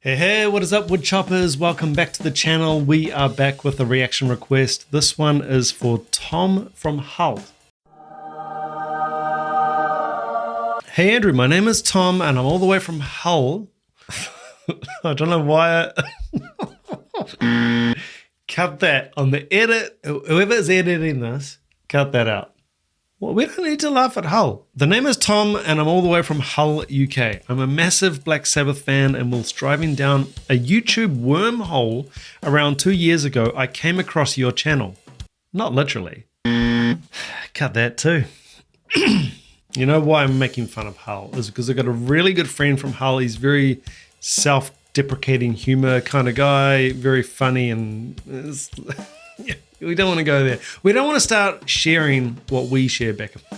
Hey, what is up, woodchoppers? Welcome back to the channel. We are back with a reaction request. This one is for Tom from Hull. Hey Andrew, my name is Tom and I'm all the way from Hull. I don't know why cut that on the edit. Whoever is editing this, cut that out. Well, we don't need to laugh at Hull. The name is Tom and I'm all the way from Hull, UK. I'm a massive Black Sabbath fan, and whilst driving down a YouTube wormhole around 2 years ago, I came across your channel. Not literally. Cut that too. You know why I'm making fun of Hull is because I've got a really good friend from Hull. He's very self-deprecating humor kind of guy, very funny, and yeah, we don't want to go there. We don't want to start sharing what we share back and forth.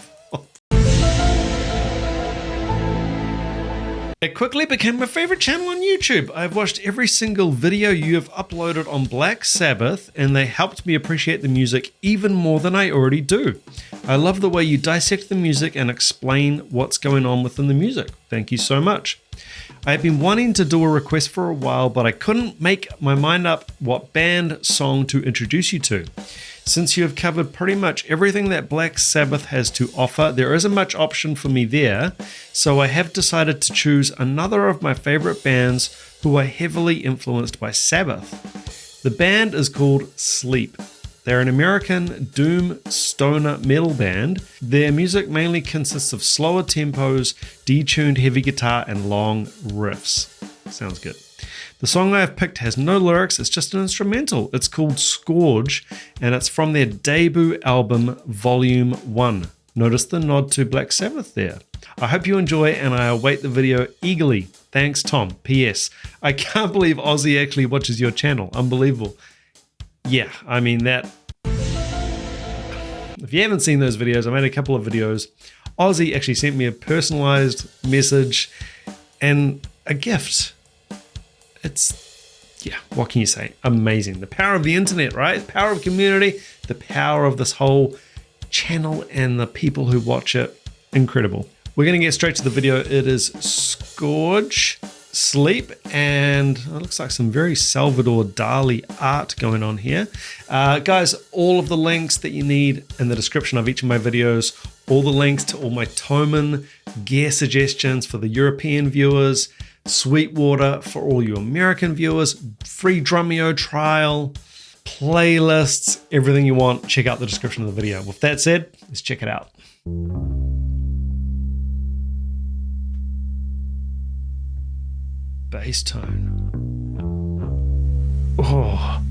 It quickly became my favorite channel on YouTube. I've watched every single video you have uploaded on Black Sabbath, and they helped me appreciate the music even more than I already do. I love the way you dissect the music and explain what's going on within the music. Thank you so much. I have been wanting to do a request for a while, but I couldn't make my mind up what band song to introduce you to. Since you have covered pretty much everything that Black Sabbath has to offer, there isn't much option for me there, so I have decided to choose another of my favorite bands who are heavily influenced by Sabbath. The band is called Sleep. They're an American doom stoner metal band. Their music mainly consists of slower tempos, detuned heavy guitar, and long riffs. Sounds good. The song I have picked has no lyrics, it's just an instrumental. It's called Scourge, and it's from their debut album, Volume 1. Notice the nod to Black Sabbath there. I hope you enjoy, and I await the video eagerly. Thanks, Tom. P.S. I can't believe Ozzy actually watches your channel. Unbelievable. Yeah, I mean that. If you haven't seen those videos, I made a couple of videos. Ozzy actually sent me a personalized message and a gift. It's, yeah, what can you say? Amazing. The power of the internet, right? The power of community, the power of this whole channel and the people who watch it. Incredible. We're going to get straight to the video. It is Scourge, Sleep, and it looks like some very Salvador Dali art going on here. Guys, all of the links that you need in the description of each of my videos, all the links to all my Toman gear suggestions for the European viewers, SWEETWATER for all you American viewers, free DRUMEO trial, playlists, everything you want, check out the description of the video. With that said, let's check it out. Bass tone. Oh.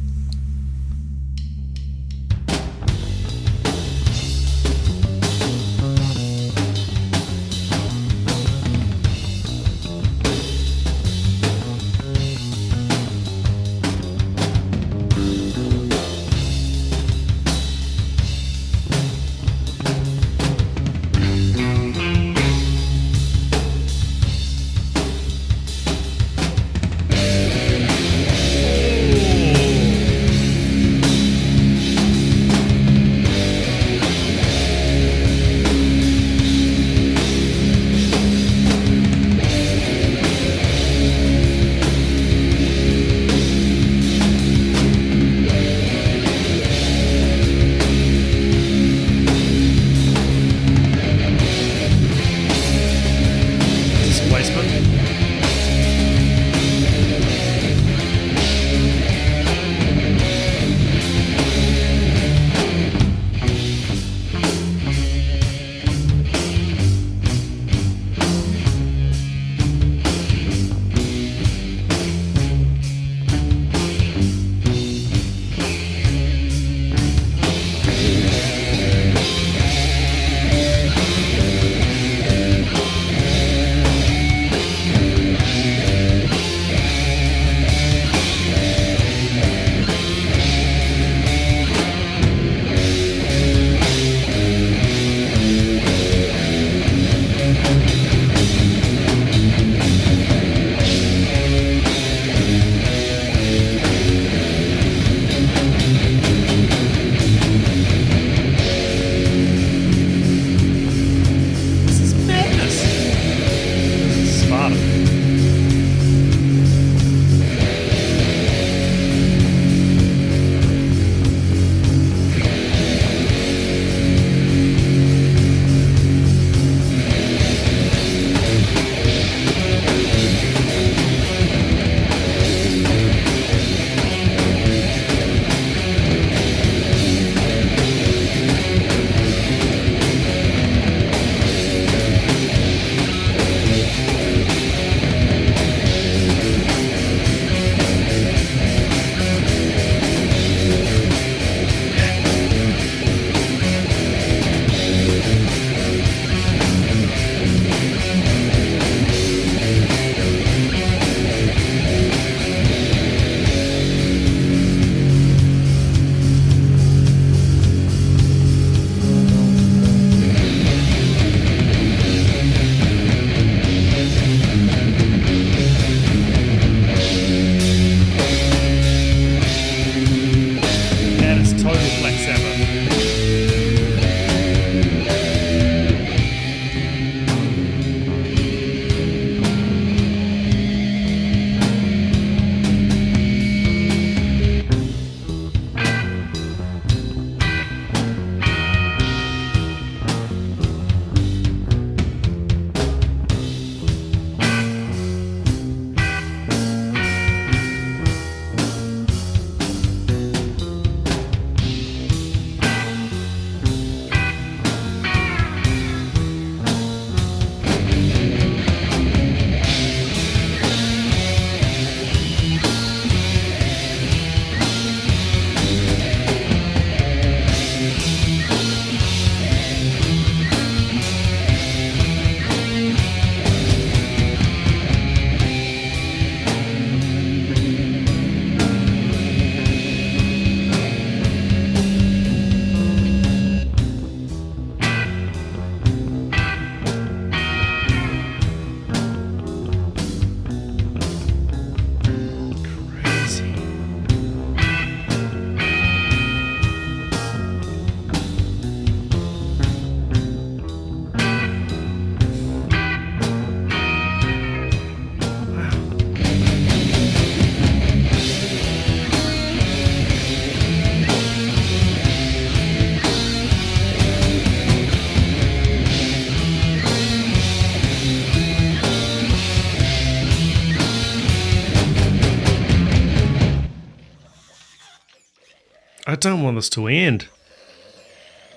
I don't want this to end.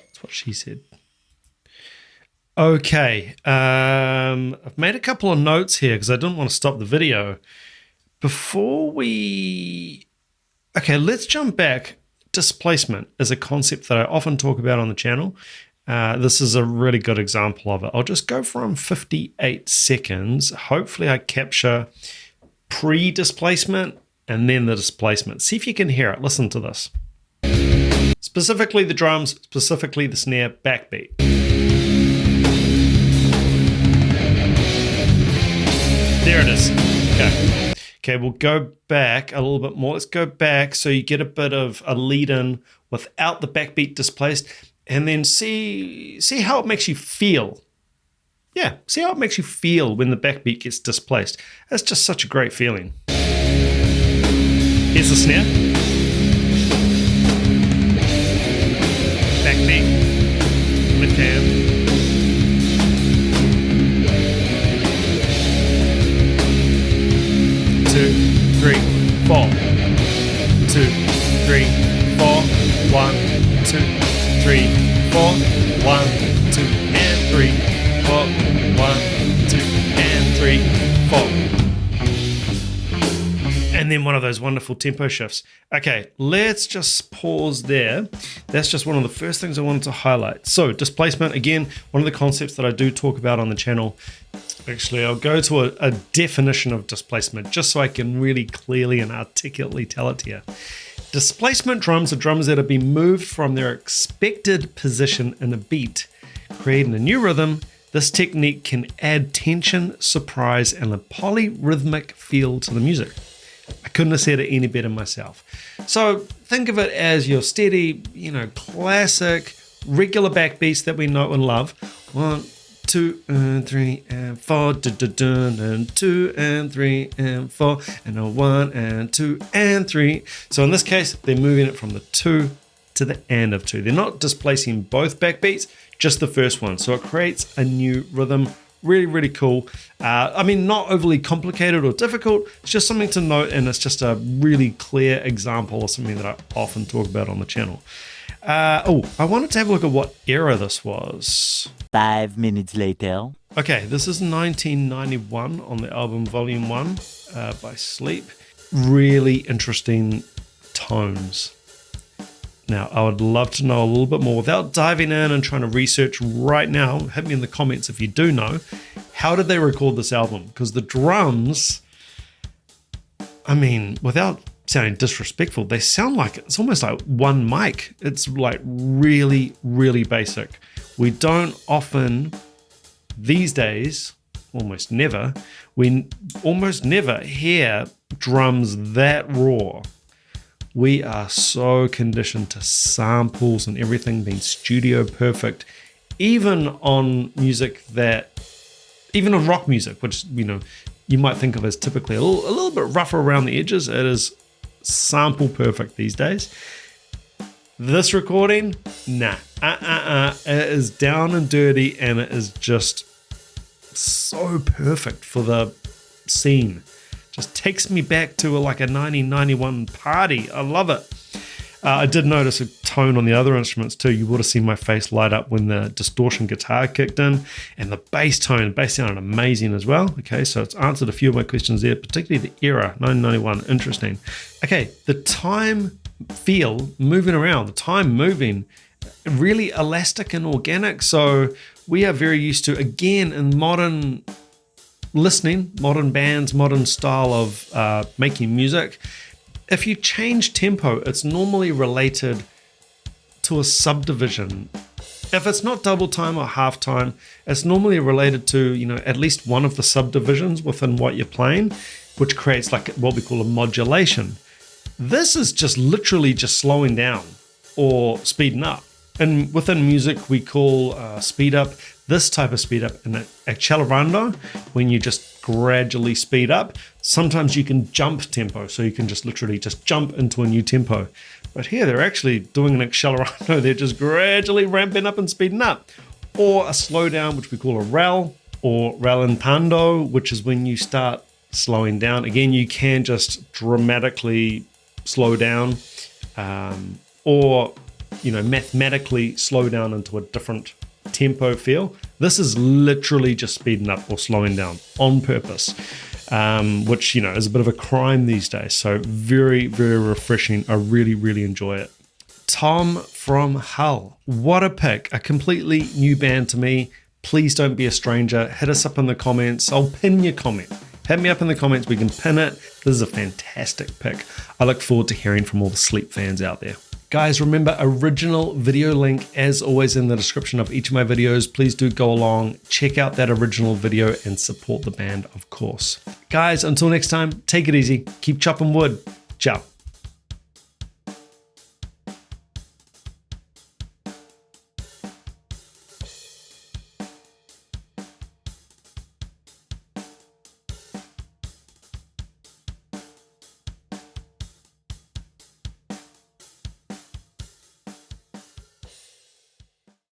That's what she said. Okay, I've made a couple of notes here because I didn't want to stop the video. Before we... Okay, let's jump back. Displacement is a concept that I often talk about on the channel. This is a really good example of it. I'll just go from 58 seconds. Hopefully I capture pre-displacement and then the displacement. See if you can hear it. Listen to this. Specifically the drums, specifically the snare backbeat. There it is. Okay. Okay, we'll go back a little bit more. Let's go back so you get a bit of a lead in without the backbeat displaced, and then see how it makes you feel. Yeah, see how it makes you feel when the backbeat gets displaced. That's just such a great feeling. Here's the snare. Backbeat. Left hand. Two, three, four. 2, 3, 4. 1, 2, 3, 4. 1, 2, and 3, 4. 1, 2, and 3, 4. And then one of those wonderful tempo shifts. Okay, let's just pause there. That's just one of the first things I wanted to highlight. So displacement, again, one of the concepts that I do talk about on the channel. Actually, I'll go to a definition of displacement just so I can really clearly and articulately tell it to you. Displacement drums are drums that have been moved from their expected position in a beat, creating a new rhythm. This technique can add tension, surprise, and a polyrhythmic feel to the music. I couldn't have said it any better myself. So think of it as your steady, classic, regular backbeats that we know and love. 1, 2 and 3 and 4, and 2 and 3 and 4, and a 1 and 2 and 3. So in this case, they're moving it from the 2 to the end of 2. They're not displacing both backbeats, just the first one. So it creates a new rhythm. Really, really cool. Not overly complicated or difficult. It's just something to note, and it's just a really clear example of something that I often talk about on the channel. I wanted to have a look at what era this was. 5 minutes later. Okay, this is 1991 on the album Volume 1 by Sleep. Really interesting tones. Now, I would love to know a little bit more without diving in and trying to research right now. Hit me in the comments if you do know. How did they record this album? Because the drums, without sounding disrespectful, they sound like it's almost like one mic. It's like really, really basic. We don't often, these days, almost never hear drums that raw. We are so conditioned to samples and everything being studio perfect, even on rock music, which, you might think of as typically a little bit rougher around the edges. It is sample perfect these days. This recording, nah, it is down and dirty, and it is just so perfect for the scene. Just takes me back to a 1991 party. I love it. I did notice a tone on the other instruments too. You would have seen my face light up when the distortion guitar kicked in, and the bass sounded amazing as well. Okay, so it's answered a few of my questions there, particularly the era, 1991, interesting. Okay, the time feel, moving around, the time moving, really elastic and organic. So we are very used to, again, in modern listening, modern bands, modern style of making music, if you change tempo, it's normally related to a subdivision. If it's not double time or half time, it's normally related to, at least one of the subdivisions within what you're playing, which creates what we call a modulation. This is just literally just slowing down or speeding up. And within music, we call speed up, this type of speed up, an accelerando, when you just gradually speed up. Sometimes you can jump tempo, so you can just literally just jump into a new tempo. But here they're actually doing an accelerando. They're just gradually ramping up and speeding up. Or a slowdown, which we call a rall, or rallentando, which is when you start slowing down. Again, you can just dramatically slow down or, you know, mathematically slow down into a different tempo feel. This is literally just speeding up or slowing down on purpose, which, you know, is a bit of a crime these days. So very, very refreshing. I really, really enjoy it. Tom from Hull. What a pick. A completely new band to me. Please don't be a stranger. Hit us up in the comments. I'll pin your comment. Hit me up in the comments. We can pin it. This is a fantastic pick. I look forward to hearing from all the sleep fans out there. Guys, remember, original video link as always in the description of each of my videos. Please do go along, check out that original video and support the band, of course. Guys, until next time, take it easy. Keep chopping wood. Ciao.